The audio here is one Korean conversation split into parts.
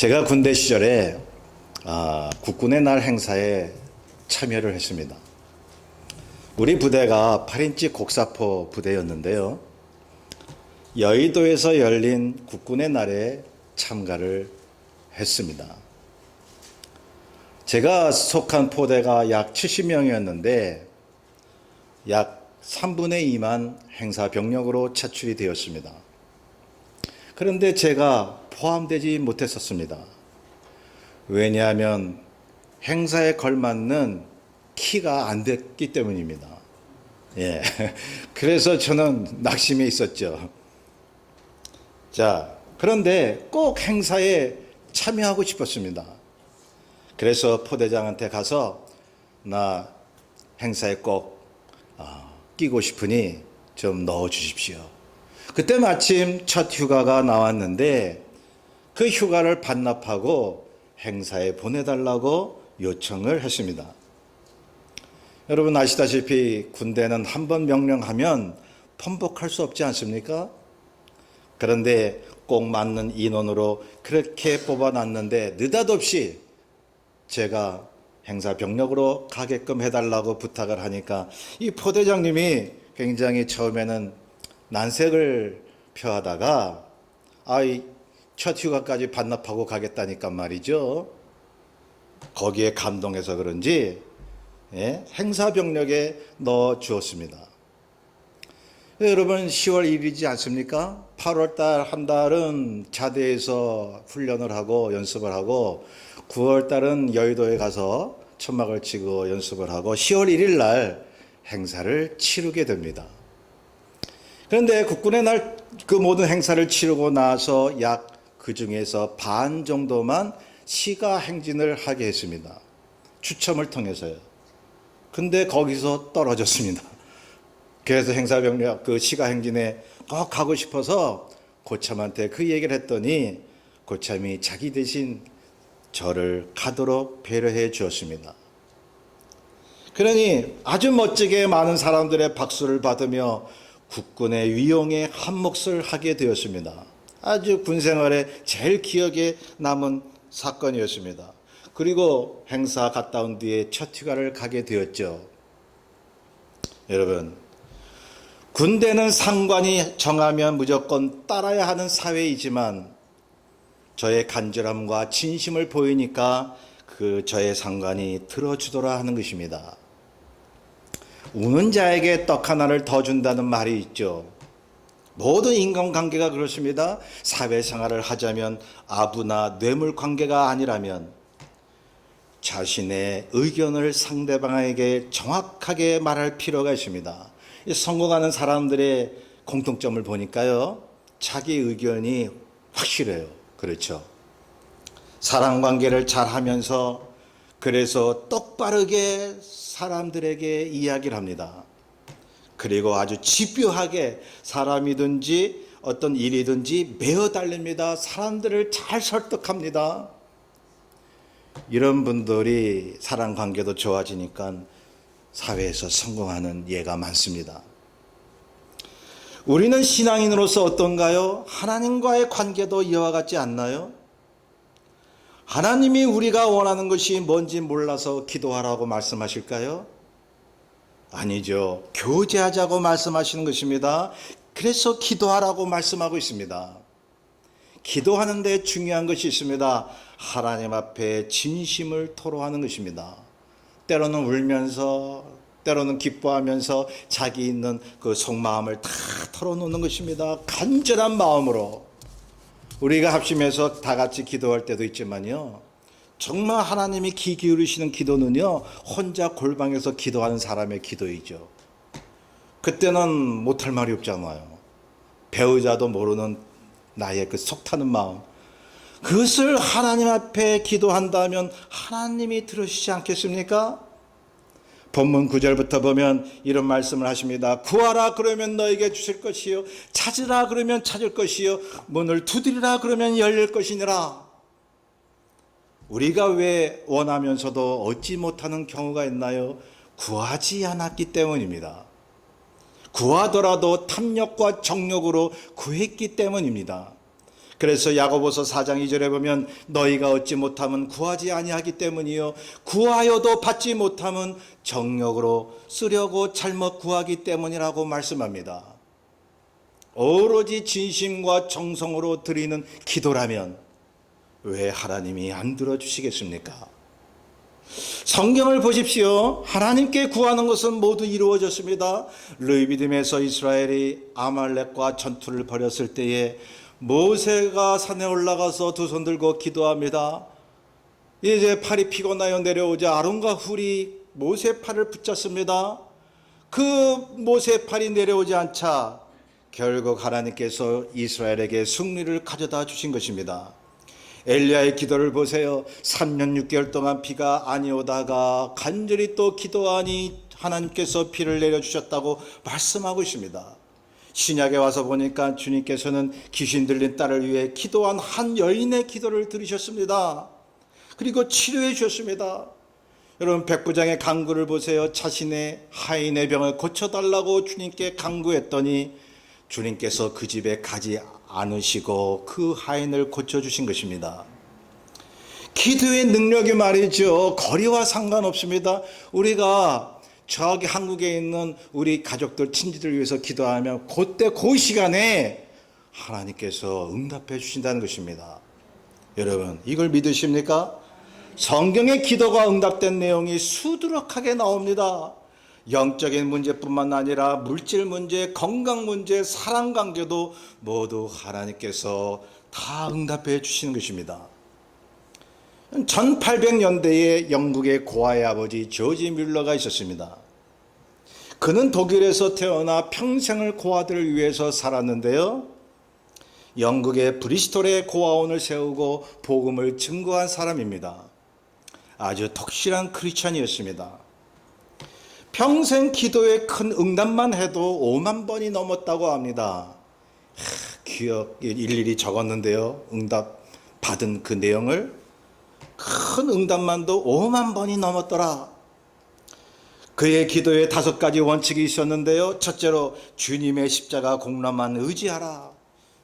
제가 군대 시절에 국군의 날 행사에 참여를 했습니다. 우리 부대가 8인치 곡사포 부대였는데요. 여의도에서 열린 국군의 날에 참가를 했습니다. 제가 속한 포대가 약 70명이었는데 약 3분의 2만 행사 병력으로 차출이 되었습니다. 그런데 제가 포함되지 못했었습니다. 왜냐하면 행사에 걸맞는 키가 안 됐기 때문입니다. 그래서 저는 낙심해 있었죠. 그런데 꼭 행사에 참여하고 싶었습니다. 그래서 포대장한테 가서 나 행사에 꼭 끼고 싶으니 좀 넣어 주십시오. 그때 마침 첫 휴가가 나왔는데 그 휴가를 반납하고 행사에 보내달라고 요청을 했습니다. 여러분 아시다시피 군대는 한 번 명령하면 번복할 수 없지 않습니까? 그런데 꼭 맞는 인원으로 그렇게 뽑아놨는데 느닷없이 제가 행사 병력으로 가게끔 해달라고 부탁을 하니까 이 포대장님이 굉장히 처음에는 난색을 표하다가 첫 휴가까지 반납하고 가겠다니까 말이죠. 거기에 감동해서 그런지 행사 병력에 넣어 주었습니다. 여러분 10월 1일이지 않습니까? 8월 달 한 달은 자대에서 훈련을 하고 연습을 하고 9월 달은 여의도에 가서 천막을 치고 연습을 하고 10월 1일 날 행사를 치르게 됩니다. 그런데 국군의 날 그 모든 행사를 치르고 나서 약 그 중에서 반 정도만 시가 행진을 하게 했습니다. 추첨을 통해서요. 근데 거기서 떨어졌습니다. 그래서 행사병력 그 시가 행진에 꼭 가고 싶어서 고참한테 그 얘기를 했더니 고참이 자기 대신 저를 가도록 배려해 주었습니다. 그러니 아주 멋지게 많은 사람들의 박수를 받으며 국군의 위용에 한몫을 하게 되었습니다. 아주 군생활에 제일 기억에 남은 사건이었습니다. 그리고 행사 갔다 온 뒤에 첫 휴가를 가게 되었죠. 여러분, 군대는 상관이 정하면 무조건 따라야 하는 사회이지만 저의 간절함과 진심을 보이니까 저의 상관이 들어주더라 하는 것입니다. 우는 자에게 떡 하나를 더 준다는 말이 있죠. 모든 인간관계가 그렇습니다. 사회생활을 하자면 아부나 뇌물관계가 아니라면 자신의 의견을 상대방에게 정확하게 말할 필요가 있습니다. 성공하는 사람들의 공통점을 보니까요. 자기 의견이 확실해요. 그렇죠. 사람관계를 잘 하면서 그래서 똑바르게 사람들에게 이야기를 합니다. 그리고 아주 집요하게 사람이든지 어떤 일이든지 매어 달립니다. 사람들을 잘 설득합니다. 이런 분들이 사람관계도 좋아지니까 사회에서 성공하는 예가 많습니다. 우리는 신앙인으로서 어떤가요? 하나님과의 관계도 이와 같지 않나요? 하나님이 우리가 원하는 것이 뭔지 몰라서 기도하라고 말씀하실까요? 아니죠. 교제하자고 말씀하시는 것입니다. 그래서 기도하라고 말씀하고 있습니다. 기도하는데 중요한 것이 있습니다. 하나님 앞에 진심을 토로하는 것입니다. 때로는 울면서 때로는 기뻐하면서 자기 있는 그 속마음을 다 털어놓는 것입니다. 간절한 마음으로 우리가 합심해서 다 같이 기도할 때도 있지만요. 정말 하나님이 귀 기울이시는 기도는요. 혼자 골방에서 기도하는 사람의 기도이죠. 그때는 못할 말이 없잖아요. 배우자도 모르는 나의 그 속타는 마음. 그것을 하나님 앞에 기도한다면 하나님이 들으시지 않겠습니까? 본문 9절부터 보면 이런 말씀을 하십니다. 구하라 그러면 너에게 주실 것이요 찾으라 그러면 찾을 것이요 문을 두드리라 그러면 열릴 것이니라. 우리가 왜 원하면서도 얻지 못하는 경우가 있나요? 구하지 않았기 때문입니다. 구하더라도 탐욕과 정욕으로 구했기 때문입니다. 그래서 야고보서 4장 2절에 보면 너희가 얻지 못함은 구하지 아니하기 때문이요 구하여도 받지 못함은 정욕으로 쓰려고 잘못 구하기 때문이라고 말씀합니다. 오로지 진심과 정성으로 드리는 기도라면 왜 하나님이 안 들어주시겠습니까? 성경을 보십시오. 하나님께 구하는 것은 모두 이루어졌습니다. 르비딤에서 이스라엘이 아말렉과 전투를 벌였을 때에 모세가 산에 올라가서 두 손 들고 기도합니다. 이제 팔이 피곤하여 내려오자 아론과 훌이 모세 팔을 붙잡습니다. 그 모세 팔이 내려오지 않자 결국 하나님께서 이스라엘에게 승리를 가져다 주신 것입니다. 엘리야의 기도를 보세요. 3년 6개월 동안 비가 아니오다가 간절히 또 기도하니 하나님께서 비를 내려주셨다고 말씀하고 있습니다. 신약에 와서 보니까 주님께서는 귀신 들린 딸을 위해 기도한 한 여인의 기도를 들으셨습니다. 그리고 치료해 주셨습니다. 여러분 백부장의 간구를 보세요. 자신의 하인의 병을 고쳐달라고 주님께 간구했더니 주님께서 그 집에 가지 않으시고 그 하인을 고쳐주신 것입니다. 기도의 능력이 말이죠. 거리와 상관없습니다. 우리가 저기 한국에 있는 우리 가족들, 친지들 위해서 기도하면 그때 그 시간에 하나님께서 응답해 주신다는 것입니다. 여러분 이걸 믿으십니까? 성경의 기도가 응답된 내용이 수두룩하게 나옵니다. 영적인 문제뿐만 아니라 물질 문제, 건강 문제, 사랑 관계도 모두 하나님께서 다 응답해 주시는 것입니다. 1800년대에 영국의 고아의 아버지 조지 뮬러가 있었습니다. 그는 독일에서 태어나 평생을 고아들을 위해서 살았는데요. 영국의 브리스톨에 고아원을 세우고 복음을 증거한 사람입니다. 아주 독실한 크리스찬이었습니다. 평생 기도에 큰 응답만 해도 5만 번이 넘었다고 합니다. 기억 일일이 적었는데요. 응답 받은 그 내용을 큰 응답만도 5만 번이 넘었더라. 그의 기도에 5가지 원칙이 있었는데요. 첫째로 주님의 십자가 공로만 의지하라.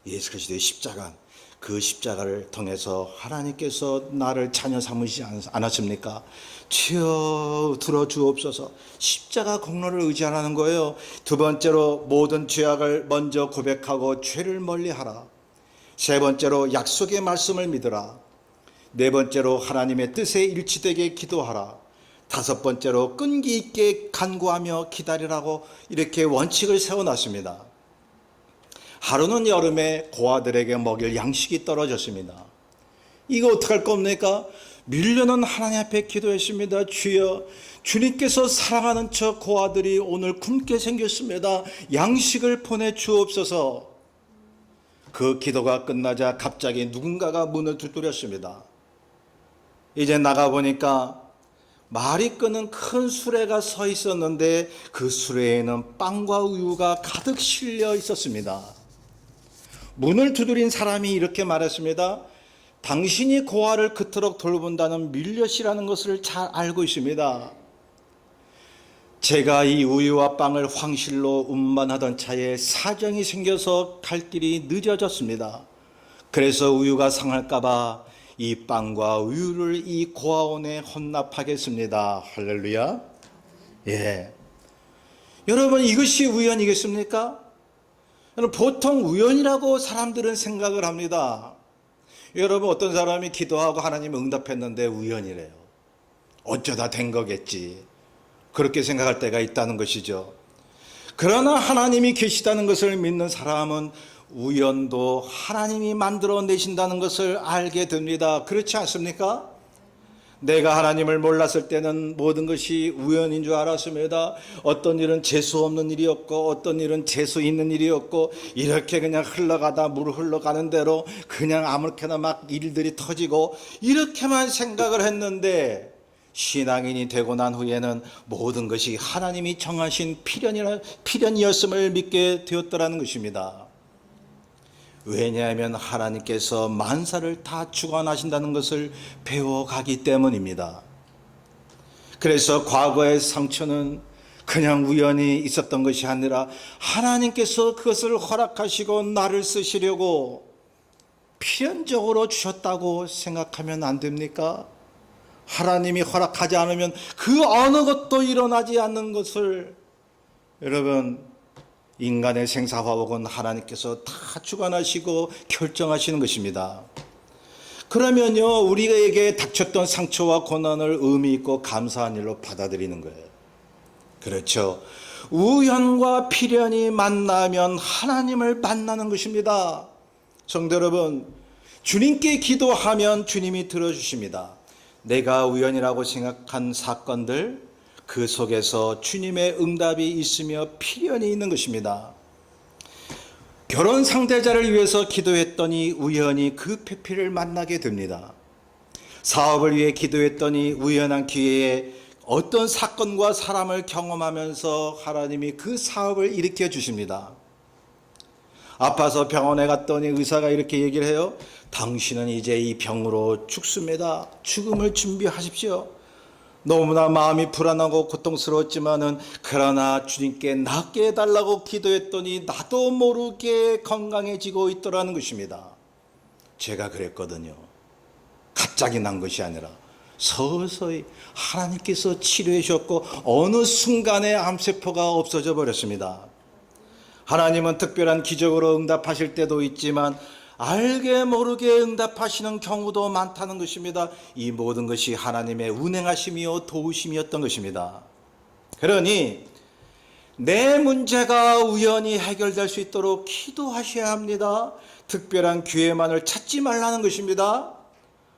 예수 그리스도의 십자가, 그 십자가를 통해서 하나님께서 나를 자녀 삼으시지 않았습니까? 주여 들어주옵소서. 십자가 공로를 의지하라는 거예요. 두 번째로 모든 죄악을 먼저 고백하고 죄를 멀리하라. 세 번째로 약속의 말씀을 믿으라. 네 번째로 하나님의 뜻에 일치되게 기도하라. 다섯 번째로 끈기 있게 간구하며 기다리라고 이렇게 원칙을 세워놨습니다. 하루는 여름에 고아들에게 먹일 양식이 떨어졌습니다. 이거 어떡할 겁니까? 밀려는 하나님 앞에 기도했습니다. 주여, 주님께서 사랑하는 저 고아들이 오늘 굶게 생겼습니다. 양식을 보내주옵소서. 그 기도가 끝나자 갑자기 누군가가 문을 두드렸습니다. 이제 나가보니까 말이 끄는 큰 수레가 서 있었는데 그 수레에는 빵과 우유가 가득 실려 있었습니다. 문을 두드린 사람이 이렇게 말했습니다. 당신이 고아를 그토록 돌본다는 밀let이라는 것을 잘 알고 있습니다. 제가 이 우유와 빵을 황실로 운반하던 차에 사정이 생겨서 갈 길이 늦어졌습니다. 그래서 우유가 상할까봐 이 빵과 우유를 이 고아원에 헌납하겠습니다. 할렐루야. 예. 여러분 이것이 우연이겠습니까? 보통 우연이라고 사람들은 생각을 합니다. 여러분 어떤 사람이 기도하고 하나님이 응답했는데 우연이래요. 어쩌다 된 거겠지. 그렇게 생각할 때가 있다는 것이죠. 그러나 하나님이 계시다는 것을 믿는 사람은 우연도 하나님이 만들어내신다는 것을 알게 됩니다. 그렇지 않습니까? 내가 하나님을 몰랐을 때는 모든 것이 우연인 줄 알았습니다. 어떤 일은 재수 없는 일이었고 어떤 일은 재수 있는 일이었고 이렇게 그냥 흘러가다 물 흘러가는 대로 그냥 아무렇게나 막 일들이 터지고 이렇게만 생각을 했는데 신앙인이 되고 난 후에는 모든 것이 하나님이 정하신 필연이었음을 믿게 되었더라는 것입니다. 왜냐하면 하나님께서 만사를 다 주관하신다는 것을 배워가기 때문입니다. 그래서 과거의 상처는 그냥 우연히 있었던 것이 아니라 하나님께서 그것을 허락하시고 나를 쓰시려고 필연적으로 주셨다고 생각하면 안 됩니까? 하나님이 허락하지 않으면 그 어느 것도 일어나지 않는 것을 여러분, 인간의 생사화복은 하나님께서 다 주관하시고 결정하시는 것입니다. 그러면요, 우리에게 닥쳤던 상처와 고난을 의미 있고 감사한 일로 받아들이는 거예요. 그렇죠. 우연과 필연이 만나면 하나님을 만나는 것입니다. 성도 여러분, 주님께 기도하면 주님이 들어주십니다. 내가 우연이라고 생각한 사건들, 그 속에서 주님의 응답이 있으며 필연이 있는 것입니다. 결혼 상대자를 위해서 기도했더니 우연히 그 배필을 만나게 됩니다. 사업을 위해 기도했더니 우연한 기회에 어떤 사건과 사람을 경험하면서 하나님이 그 사업을 일으켜 주십니다. 아파서 병원에 갔더니 의사가 이렇게 얘기를 해요. 당신은 이제 이 병으로 죽습니다. 죽음을 준비하십시오. 너무나 마음이 불안하고 고통스러웠지만은 그러나 주님께 낫게 해달라고 기도했더니 나도 모르게 건강해지고 있더라는 것입니다. 제가 그랬거든요. 갑자기 난 것이 아니라 서서히 하나님께서 치료해 주셨고 어느 순간에 암세포가 없어져 버렸습니다. 하나님은 특별한 기적으로 응답하실 때도 있지만 알게 모르게 응답하시는 경우도 많다는 것입니다. 이 모든 것이 하나님의 운행하심이요 도우심이었던 것입니다. 그러니 내 문제가 우연히 해결될 수 있도록 기도하셔야 합니다. 특별한 기회만을 찾지 말라는 것입니다.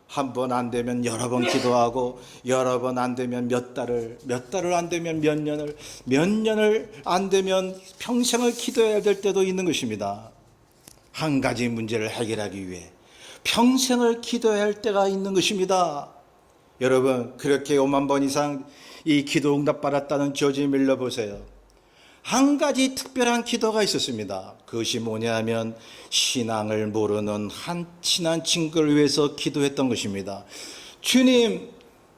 한 번 안 되면 여러 번 기도하고 여러 번 안 되면 몇 달을 안 되면 몇 년을 안 되면 평생을 기도해야 될 때도 있는 것입니다. 한 가지 문제를 해결하기 위해 평생을 기도해야 할 때가 있는 것입니다. 여러분, 그렇게 5만 번 이상 이 기도 응답 받았다는 조지 밀러 보세요. 한 가지 특별한 기도가 있었습니다. 그것이 뭐냐면 신앙을 모르는 한 친한 친구를 위해서 기도했던 것입니다. 주님,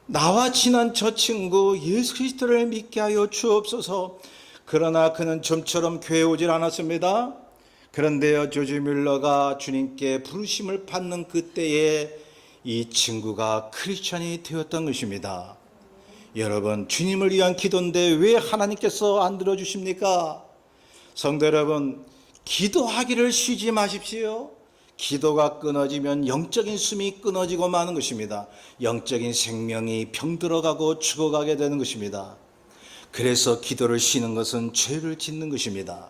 나와 친한 저 친구 예수 그리스도를 믿게 하여 주옵소서. 그러나 그는 좀처럼 교회에 오질 않았습니다. 그런데요, 조지 밀러가 주님께 부르심을 받는 그때에 이 친구가 크리스천이 되었던 것입니다. 여러분, 주님을 위한 기도인데 왜 하나님께서 안 들어주십니까? 성도 여러분, 기도하기를 쉬지 마십시오. 기도가 끊어지면 영적인 숨이 끊어지고 마는 것입니다. 영적인 생명이 병들어가고 죽어가게 되는 것입니다. 그래서 기도를 쉬는 것은 죄를 짓는 것입니다.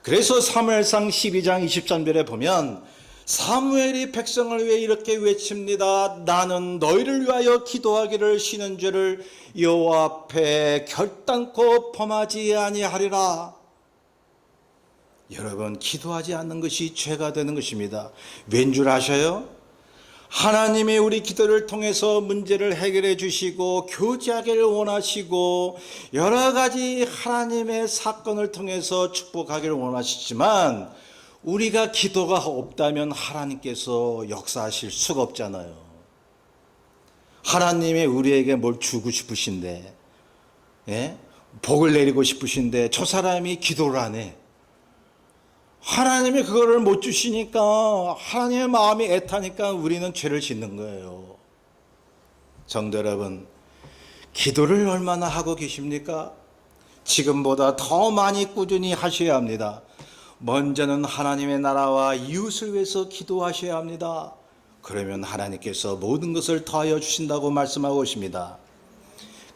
그래서 사무엘상 12장 23절에 보면 사무엘이 백성을 위해 이렇게 외칩니다. 나는 너희를 위하여 기도하기를 쉬는 죄를 여호와 앞에 결단코 범하지 아니하리라. 여러분, 기도하지 않는 것이 죄가 되는 것입니다. 왠 줄 아셔요? 하나님이 우리 기도를 통해서 문제를 해결해 주시고 교제하기를 원하시고 여러 가지 하나님의 사건을 통해서 축복하기를 원하시지만 우리가 기도가 없다면 하나님께서 역사하실 수가 없잖아요. 하나님이 우리에게 뭘 주고 싶으신데, 예? 복을 내리고 싶으신데 저 사람이 기도를 안 해. 하나님이 그거를 못 주시니까 하나님의 마음이 애타니까 우리는 죄를 짓는 거예요. 성도 여러분, 기도를 얼마나 하고 계십니까? 지금보다 더 많이 꾸준히 하셔야 합니다. 먼저는 하나님의 나라와 이웃을 위해서 기도하셔야 합니다. 그러면 하나님께서 모든 것을 더하여 주신다고 말씀하고 있습니다.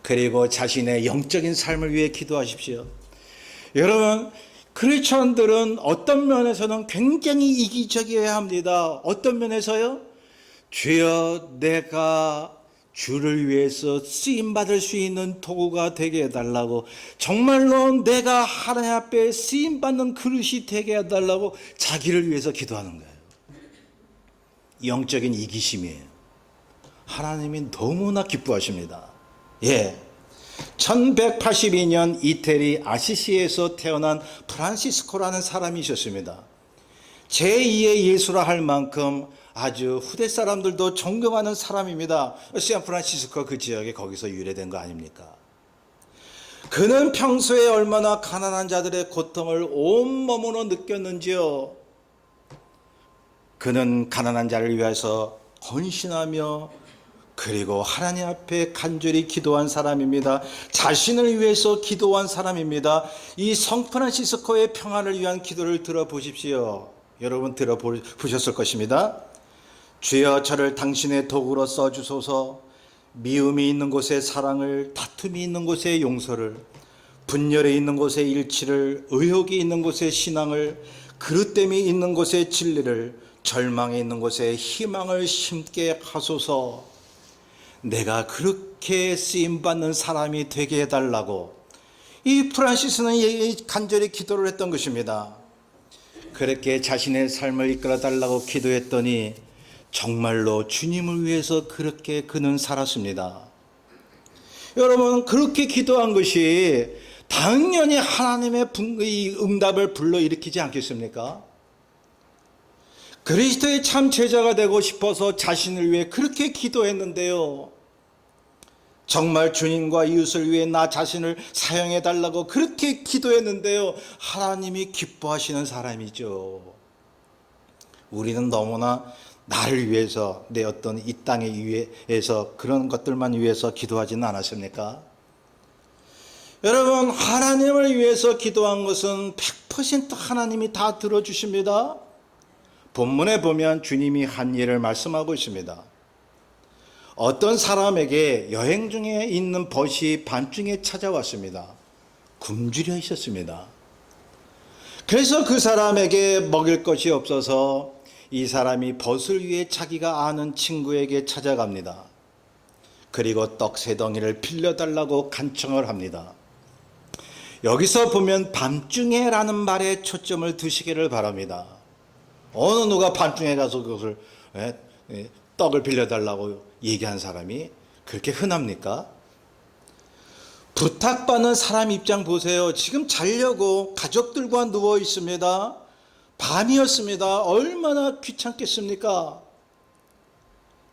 그리고 자신의 영적인 삶을 위해 기도하십시오. 여러분, 크리스천들은 어떤 면에서는 굉장히 이기적이어야 합니다. 어떤 면에서요? 주여, 내가 주를 위해서 쓰임받을 수 있는 도구가 되게 해달라고, 정말로 내가 하나님 앞에 쓰임받는 그릇이 되게 해달라고 자기를 위해서 기도하는 거예요. 영적인 이기심이에요. 하나님이 너무나 기뻐하십니다. 예. 1182년 이태리 아시시에서 태어난 프란시스코라는 사람이 있었습니다. 제2의 예수라 할 만큼 아주 후대 사람들도 존경하는 사람입니다. 샌프란시스코 그 지역에 거기서 유래된 거 아닙니까? 그는 평소에 얼마나 가난한 자들의 고통을 온몸으로 느꼈는지요. 그는 가난한 자를 위해서 헌신하며 그리고 하나님 앞에 간절히 기도한 사람입니다. 자신을 위해서 기도한 사람입니다. 이 성프란시스코의 평안을 위한 기도를 들어보십시오. 여러분 들어보셨을 것입니다. 주여 저를 당신의 도구로 써주소서. 미움이 있는 곳에 사랑을, 다툼이 있는 곳에 용서를, 분열이 있는 곳에 일치를, 의혹이 있는 곳에 신앙을, 그릇됨이 있는 곳에 진리를, 절망이 있는 곳에 희망을 심게 하소서. 내가 그렇게 쓰임받는 사람이 되게 해달라고 이 프란시스는 간절히 기도를 했던 것입니다. 그렇게 자신의 삶을 이끌어 달라고 기도했더니 정말로 주님을 위해서 그렇게 그는 살았습니다. 여러분, 그렇게 기도한 것이 당연히 하나님의 응답을 불러일으키지 않겠습니까? 그리스도의 참 제자가 되고 싶어서 자신을 위해 그렇게 기도했는데요. 정말 주님과 이웃을 위해 나 자신을 사용해 달라고 그렇게 기도했는데요. 하나님이 기뻐하시는 사람이죠. 우리는 너무나 나를 위해서, 내 어떤 이 땅에 위해서 그런 것들만 위해서 기도하지는 않았습니까? 여러분, 하나님을 위해서 기도한 것은 100% 하나님이 다 들어주십니다. 본문에 보면 주님이 한 일을 말씀하고 있습니다. 어떤 사람에게 여행 중에 있는 벗이 밤중에 찾아왔습니다. 굶주려 있었습니다. 그래서 그 사람에게 먹일 것이 없어서 이 사람이 벗을 위해 자기가 아는 친구에게 찾아갑니다. 그리고 떡 3덩이를 빌려달라고 간청을 합니다. 여기서 보면 밤중에라는 말에 초점을 두시기를 바랍니다. 어느 누가 밤중에 가서 그것을 떡을 빌려달라고 얘기한 사람이 그렇게 흔합니까? 부탁받는 사람 입장 보세요. 지금 자려고 가족들과 누워 있습니다. 밤이었습니다. 얼마나 귀찮겠습니까?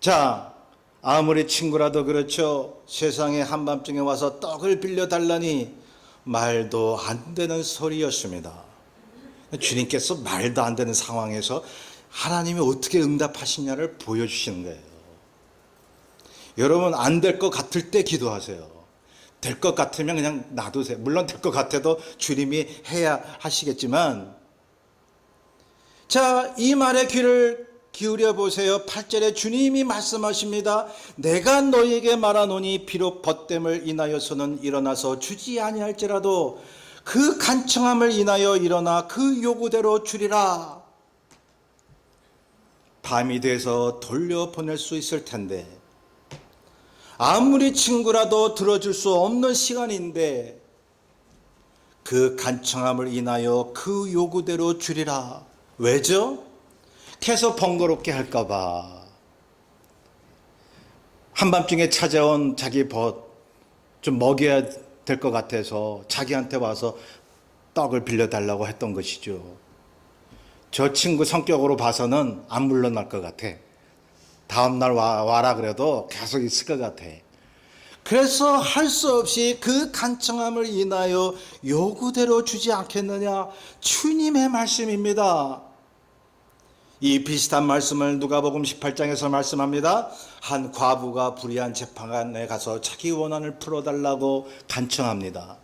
자, 아무리 친구라도 그렇죠. 세상에 한밤중에 와서 떡을 빌려달라니 말도 안 되는 소리였습니다. 주님께서 말도 안 되는 상황에서 하나님이 어떻게 응답하시냐를 보여주시는 거예요. 여러분, 안 될 것 같을 때 기도하세요. 될 것 같으면 그냥 놔두세요. 물론 될 것 같아도 주님이 해야 하시겠지만, 자, 이 말에 귀를 기울여 보세요. 8절에 주님이 말씀하십니다. 내가 너에게 말하노니 비록 벗됨을 인하여서는 일어나서 주지 아니할지라도 그 간청함을 인하여 일어나 그 요구대로 주리라. 밤이 돼서 돌려보낼 수 있을 텐데, 아무리 친구라도 들어줄 수 없는 시간인데 그 간청함을 인하여 그 요구대로 주리라. 왜죠? 계속 번거롭게 할까 봐. 한밤중에 찾아온 자기 벗 좀 먹여야 될 것 같아서 자기한테 와서 떡을 빌려달라고 했던 것이죠. 저 친구 성격으로 봐서는 안 물러날 것 같아. 다음날 와라 그래도 계속 있을 것 같아. 그래서 할 수 없이 그 간청함을 인하여 요구대로 주지 않겠느냐. 주님의 말씀입니다. 이 비슷한 말씀을 누가복음 18장에서 말씀합니다. 한 과부가 불의한 재판관에 가서 자기 원한을 풀어달라고 간청합니다.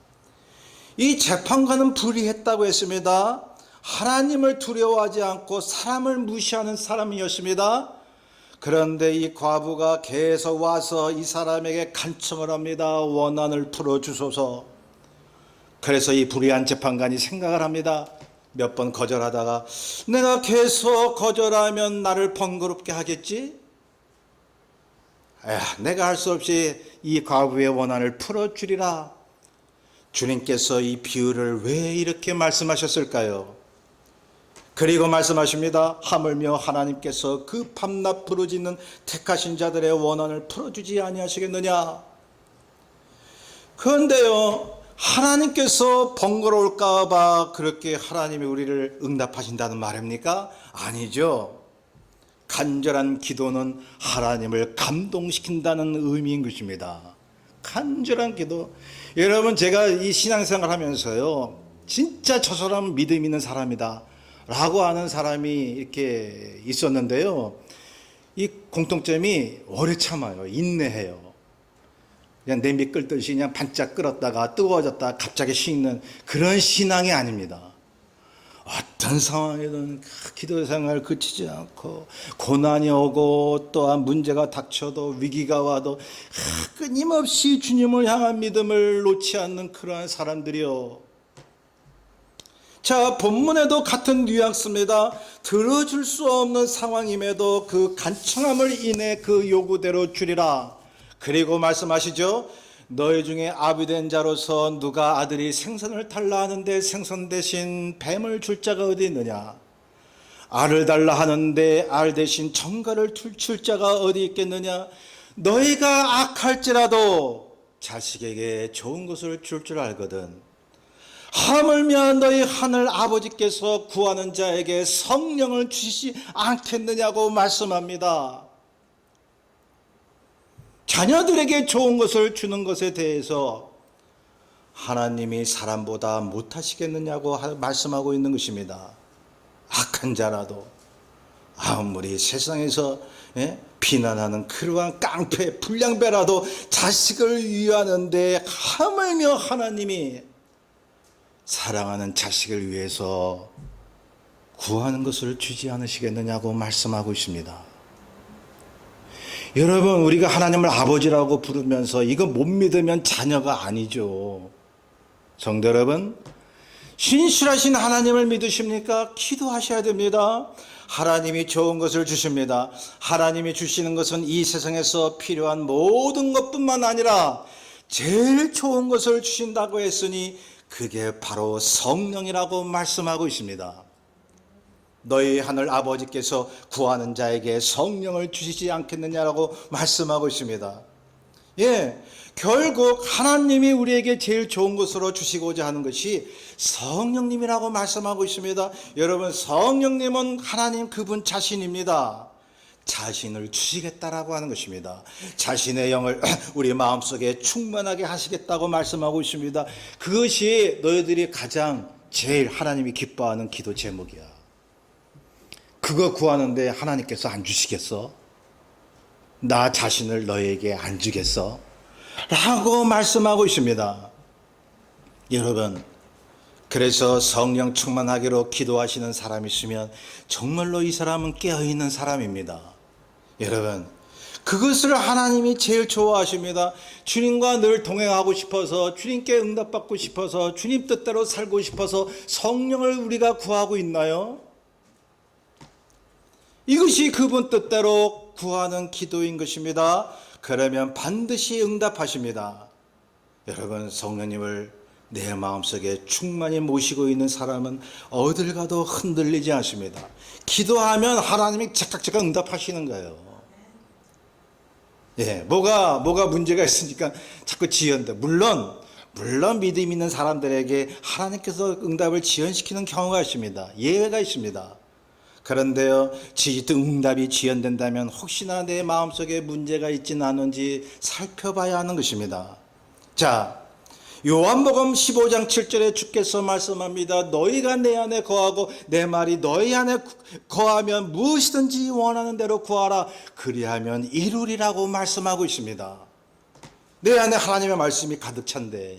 이 재판관은 불의했다고 했습니다. 하나님을 두려워하지 않고 사람을 무시하는 사람이었습니다. 그런데 이 과부가 계속 와서 이 사람에게 간청을 합니다. 원한을 풀어주소서. 그래서 이 불의한 재판관이 생각을 합니다. 몇 번 거절하다가 내가 계속 거절하면 나를 번거롭게 하겠지? 내가 할 수 없이 이 과부의 원한을 풀어주리라. 주님께서 이 비유를 왜 이렇게 말씀하셨을까요? 그리고 말씀하십니다. 하물며 하나님께서 그 밤낮 부르짖는 택하신 자들의 원한을 풀어주지 아니하시겠느냐. 그런데요, 하나님께서 번거로울까 봐 그렇게 하나님이 우리를 응답하신다는 말입니까? 아니죠. 간절한 기도는 하나님을 감동시킨다는 의미인 것입니다. 간절한 기도. 여러분, 제가 이 신앙생활 하면서요, 진짜 저 사람은 믿음 있는 사람이다 라고 하는 사람이 이렇게 있었는데요. 이 공통점이 오래 참아요. 인내해요. 그냥 냄비 끓듯이 그냥 반짝 끓었다가 뜨거워졌다가 갑자기 식는 그런 신앙이 아닙니다. 어떤 상황이든 기도 생활 그치지 않고 고난이 오고 또한 문제가 닥쳐도 위기가 와도 끊임없이 주님을 향한 믿음을 놓지 않는 그러한 사람들이요. 자, 본문에도 같은 뉘앙스입니다. 들어줄 수 없는 상황임에도 그 간청함을 인해 그 요구대로 주리라. 그리고 말씀하시죠. 너희 중에 아비된 자로서 누가 아들이 생선을 달라 하는데 생선 대신 뱀을 줄 자가 어디 있느냐? 알을 달라 하는데 알 대신 정갈을 줄 자가 어디 있겠느냐? 너희가 악할지라도 자식에게 좋은 것을 줄 줄 알거든. 하물며 너희 하늘 아버지께서 구하는 자에게 성령을 주시지 않겠느냐고 말씀합니다. 자녀들에게 좋은 것을 주는 것에 대해서 하나님이 사람보다 못하시겠느냐고 말씀하고 있는 것입니다. 악한 자라도 아무리 세상에서 비난하는 그러한 깡패 불량배라도 자식을 위하는데 하물며 하나님이 사랑하는 자식을 위해서 구하는 것을 주지 않으시겠느냐고 말씀하고 있습니다. 여러분, 우리가 하나님을 아버지라고 부르면서 이거 못 믿으면 자녀가 아니죠. 성도 여러분, 신실하신 하나님을 믿으십니까? 기도하셔야 됩니다. 하나님이 좋은 것을 주십니다. 하나님이 주시는 것은 이 세상에서 필요한 모든 것뿐만 아니라 제일 좋은 것을 주신다고 했으니 그게 바로 성령이라고 말씀하고 있습니다. 너희 하늘 아버지께서 구하는 자에게 성령을 주시지 않겠느냐라고 말씀하고 있습니다. 결국 하나님이 우리에게 제일 좋은 것으로 주시고자 하는 것이 성령님이라고 말씀하고 있습니다. 여러분, 성령님은 하나님 그분 자신입니다. 자신을 주시겠다라고 하는 것입니다. 자신의 영을 우리 마음속에 충만하게 하시겠다고 말씀하고 있습니다. 그것이 너희들이 가장 제일 하나님이 기뻐하는 기도 제목이야. 그거 구하는데 하나님께서 안 주시겠어? 나 자신을 너에게 안 주겠어? 라고 말씀하고 있습니다. 여러분, 그래서 성령 충만하기로 기도하시는 사람이 있으면 정말로 이 사람은 깨어있는 사람입니다. 여러분, 그것을 하나님이 제일 좋아하십니다. 주님과 늘 동행하고 싶어서, 주님께 응답받고 싶어서, 주님 뜻대로 살고 싶어서 성령을 우리가 구하고 있나요? 이것이 그분 뜻대로 구하는 기도인 것입니다. 그러면 반드시 응답하십니다. 여러분, 성령님을 내 마음속에 충만히 모시고 있는 사람은 어딜 가도 흔들리지 않습니다. 기도하면 하나님이 즉각 응답하시는 거예요. 뭐가 문제가 있으니까 자꾸 지연돼. 물론 믿음 있는 사람들에게 하나님께서 응답을 지연시키는 경우가 있습니다. 예외가 있습니다. 그런데요, 응답이 지연된다면 혹시나 내 마음속에 문제가 있지는 않은지 살펴봐야 하는 것입니다. 자, 요한복음 15장 7절에 주께서 말씀합니다. 너희가 내 안에 거하고 내 말이 너희 안에 거하면 무엇이든지 원하는 대로 구하라. 그리하면 이루리라고 말씀하고 있습니다. 내 안에 하나님의 말씀이 가득 찬데,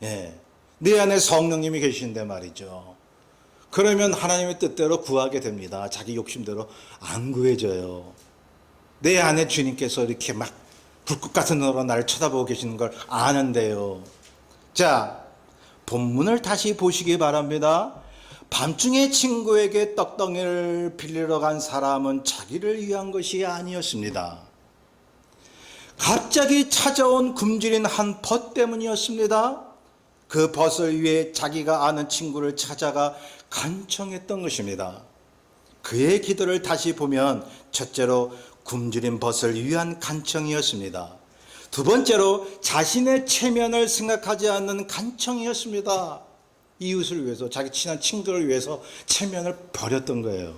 내 안에 성령님이 계신데 말이죠. 그러면 하나님의 뜻대로 구하게 됩니다. 자기 욕심대로 안 구해져요. 내 안에 주님께서 이렇게 막 불꽃 같은 눈으로 나를 쳐다보고 계시는 걸 아는데요. 자, 본문을 다시 보시기 바랍니다. 밤중에 친구에게 떡덩이를 빌리러 간 사람은 자기를 위한 것이 아니었습니다. 갑자기 찾아온 굶주린 한 벗 때문이었습니다. 그 벗을 위해 자기가 아는 친구를 찾아가 간청했던 것입니다. 그의 기도를 다시 보면 첫째로 굶주린 벗을 위한 간청이었습니다. 두 번째로 자신의 체면을 생각하지 않는 간청이었습니다. 이웃을 위해서, 자기 친한 친구를 위해서 체면을 버렸던 거예요.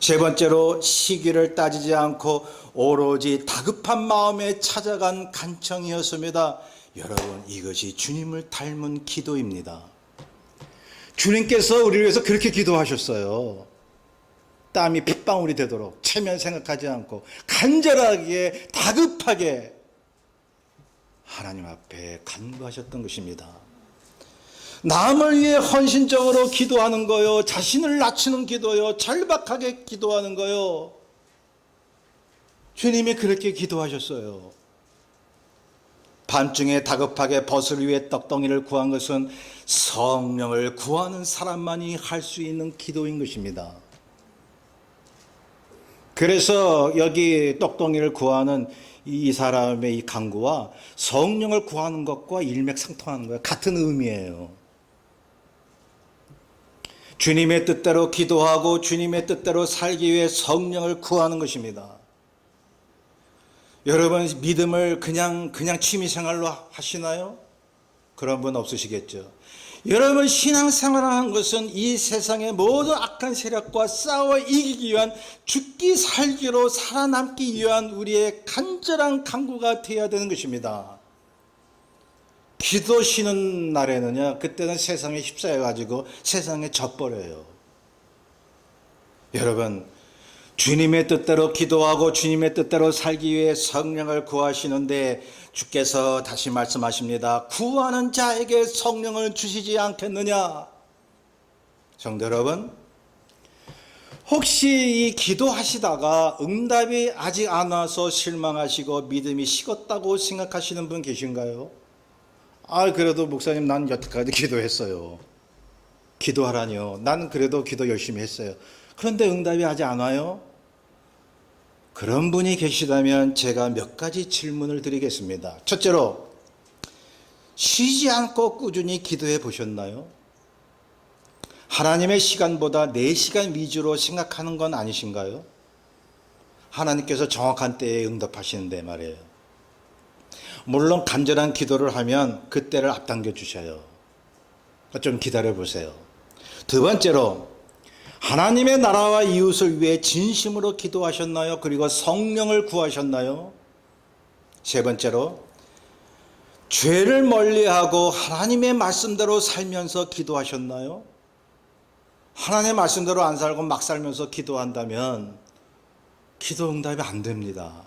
세 번째로 시기를 따지지 않고 오로지 다급한 마음에 찾아간 간청이었습니다. 여러분, 이것이 주님을 닮은 기도입니다. 주님께서 우리를 위해서 그렇게 기도하셨어요. 땀이 핏방울이 되도록 체면 생각하지 않고 간절하게 다급하게 하나님 앞에 간구하셨던 것입니다. 남을 위해 헌신적으로 기도하는 거요, 자신을 낮추는 기도요, 절박하게 기도하는 거요, 주님이 그렇게 기도하셨어요. 밤중에 다급하게 벗을 위해 떡덩이를 구한 것은 성령을 구하는 사람만이 할 수 있는 기도인 것입니다. 그래서 여기 떡덩이를 구하는 이 사람의 이 간구와 성령을 구하는 것과 일맥상통하는 거예요. 같은 의미예요. 주님의 뜻대로 기도하고 주님의 뜻대로 살기 위해 성령을 구하는 것입니다. 여러분, 믿음을 그냥 취미생활로 하시나요? 그런 분 없으시겠죠. 여러분, 신앙생활을 하는 것은 이 세상의 모든 악한 세력과 싸워 이기기 위한, 죽기 살기로 살아남기 위한 우리의 간절한 간구가 되어야 되는 것입니다. 기도 쉬는 날에는요, 그때는 세상에 휩싸여 가지고 세상에 져버려요. 여러분, 주님의 뜻대로 기도하고 주님의 뜻대로 살기 위해 성령을 구하시는데 주께서 다시 말씀하십니다. 구하는 자에게 성령을 주시지 않겠느냐? 성도 여러분, 혹시 이 기도하시다가 응답이 아직 안 와서 실망하시고 믿음이 식었다고 생각하시는 분 계신가요? 그래도 목사님, 난 여태까지 기도했어요. 기도하라니요. 나는 그래도 기도 열심히 했어요. 그런데 응답이 아직 안 와요? 그런 분이 계시다면 제가 몇 가지 질문을 드리겠습니다. 첫째로, 쉬지 않고 꾸준히 기도해 보셨나요? 하나님의 시간보다 내 시간 위주로 생각하는 건 아니신가요? 하나님께서 정확한 때에 응답하시는데 말이에요. 물론 간절한 기도를 하면 그때를 앞당겨 주셔요. 좀 기다려 보세요. 두 번째로, 하나님의 나라와 이웃을 위해 진심으로 기도하셨나요? 그리고 성령을 구하셨나요? 세 번째로, 죄를 멀리하고 하나님의 말씀대로 살면서 기도하셨나요? 하나님의 말씀대로 안 살고 막 살면서 기도한다면 기도 응답이 안 됩니다.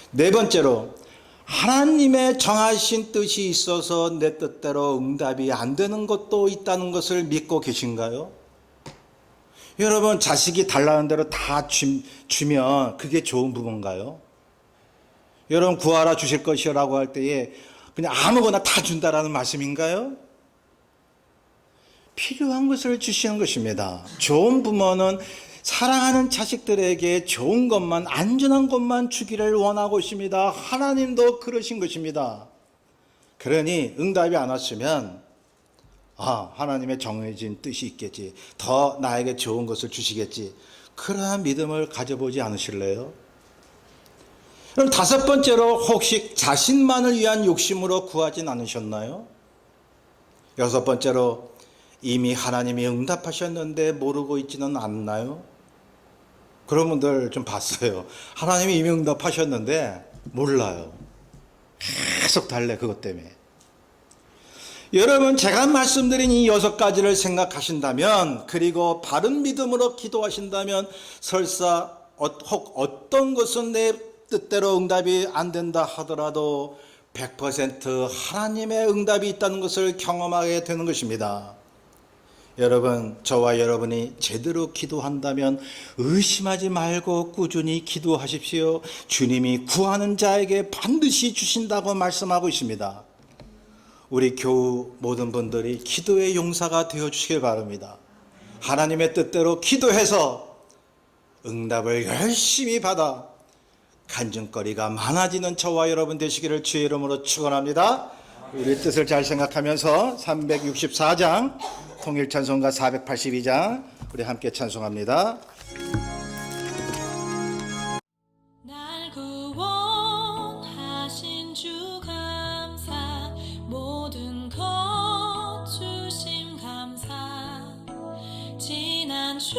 네 번째로, 하나님의 정하신 뜻이 있어서 내 뜻대로 응답이 안 되는 것도 있다는 것을 믿고 계신가요? 여러분, 자식이 달라는 대로 다 주면 그게 좋은 부모인가요? 여러분, 구하라 주실 것이라고 할 때에 그냥 아무거나 다 준다라는 말씀인가요? 필요한 것을 주시는 것입니다. 좋은 부모는 사랑하는 자식들에게 좋은 것만, 안전한 것만 주기를 원하고 있습니다. 하나님도 그러신 것입니다. 그러니 응답이 안 왔으면 하나님의 정해진 뜻이 있겠지, 더 나에게 좋은 것을 주시겠지, 그러한 믿음을 가져보지 않으실래요? 그럼 다섯 번째로, 혹시 자신만을 위한 욕심으로 구하진 않으셨나요? 여섯 번째로, 이미 하나님이 응답하셨는데 모르고 있지는 않나요? 그런 분들 좀 봤어요. 하나님이 이미 응답하셨는데 몰라요. 계속 달래, 그것 때문에. 여러분, 제가 말씀드린 이 6가지를 생각하신다면, 그리고 바른 믿음으로 기도하신다면, 설사 혹 어떤 것은 내 뜻대로 응답이 안 된다 하더라도 100% 하나님의 응답이 있다는 것을 경험하게 되는 것입니다. 여러분, 저와 여러분이 제대로 기도한다면 의심하지 말고 꾸준히 기도하십시오. 주님이 구하는 자에게 반드시 주신다고 말씀하고 있습니다. 우리 교우 모든 분들이 기도의 용사가 되어주시길 바랍니다. 하나님의 뜻대로 기도해서 응답을 열심히 받아 간증거리가 많아지는 저와 여러분 되시기를 주의 이름으로 축원합니다. 우리 뜻을 잘 생각하면서 364장 통일찬송가 482장 우리 함께 찬송합니다. 날 구원하신 주 감사, 모든 것 주심 감사, 지난 주